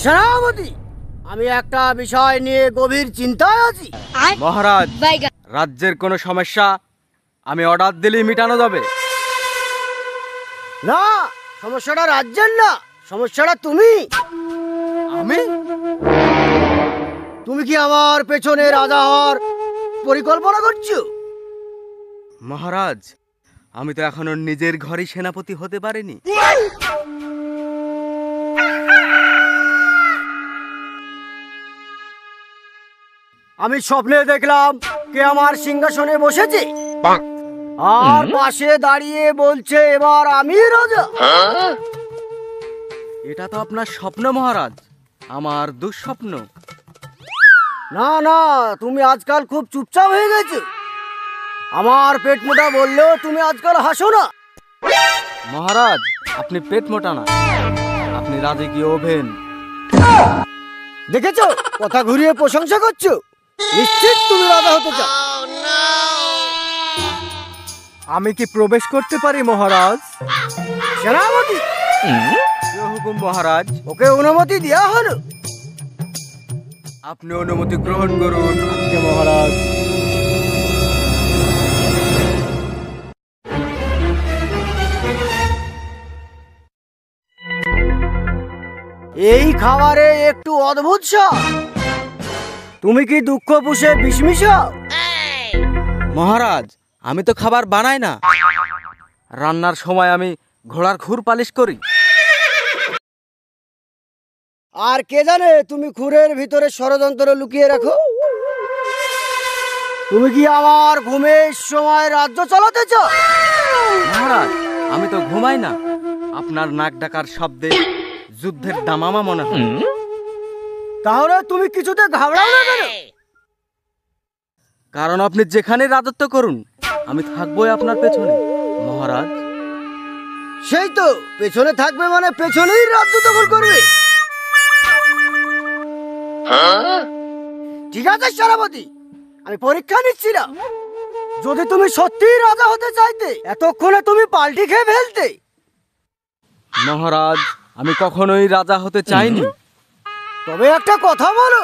সেনাপতি, আমি একটা বিষয় নিয়ে গভীর চিন্তায় আছি। মহারাজ, রাজ্যের কোনো সমস্যা আমি অর্ডার দিলেই মিটানো যাবে। না, সমস্যাটা রাজ্যের না, সমস্যাটা তুমি। আমি? তুমি কি আমার পেছনে রাজা হওয়ার পরিকল্পনা করছো? মহারাজ, আমি তো এখনো নিজের ঘরেই সেনাপতি হতে পারিনি। আমি স্বপ্নে দেখলাম কে আমার সিংহাসনে বসেছে আর পাশে দাঁড়িয়ে বলছে এবার আমি রাজা। এটা তো আপনার স্বপ্ন মহারাজ, আমার দুঃস্বপ্ন। না না, তুমি আজকাল খুব চুপচাপ হয়ে গেছো। আমার পেট মোটা বললেও তুমি আজকাল হাসো না। মহারাজ, আপনি পেট মোটা না, আপনি রাজকীয় ওভেন। দেখেছো, কথা ঘুরিয়ে প্রশংসা করছো। নিশ্চিত তুমি রাজা হতে চাও। আমি কি প্রবেশ করতে পারি মহারাজ? সেনাপতি, হুকুম মহারাজ। ওকে অনুমতি দেওয়া হলো। আপনি অনুমতি গ্রহণ করুন। মহারাজ, এই খাবারে একটু অদ্ভুত স্বাদ। তুমি কি দুঃখ পুষে বিষ মিশাও? মহারাজ, আমি তো খাবার বানাই না, রান্নার সময় আমি ঘোড়ার খুর পালিশ করি। আর কে জানে তুমি খুরের ভিতরে ষড়যন্ত্র লুকিয়ে রাখো। তুমি কি আমার ঘুমের সময় রাজ্য চালাতে চাও? মহারাজ, আমি তো ঘুমাই না, আপনার নাক ডাকার শব্দে যুদ্ধের দামামা মনে হয়। তাহলে তুমি কিছুতে ঘাবড়াও না কেন? কারণ আপনি যেখানে রাজত্ব করুন, আমি থাকবোই আপনার পেছনে মহারাজ। সেই তো, পেছনে থাকবে মানে পেছনেই রাজ্য দখল করবে। ঠিক আছে সেনাপতি, আমি পরীক্ষা নিচ্ছি না। যদি তুমি সত্যিই রাজা হতে চাইতে এতক্ষণে তুমি পাল্টি খেয়ে ফেলতে। মহারাজ, আমি কখনোই রাজা হতে চাইনি। তবে একটা কথা বলো।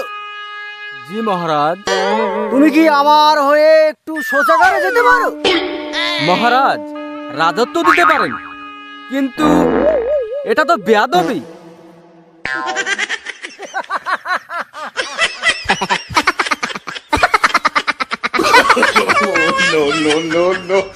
জি মহারাজ। তুমি কি আমার হয়ে একটু শৌচাগারে যেতে পারো? মহারাজ, রাজত্ব দিতে পারেন, কিন্তু এটা তো বেয়াদবি। no.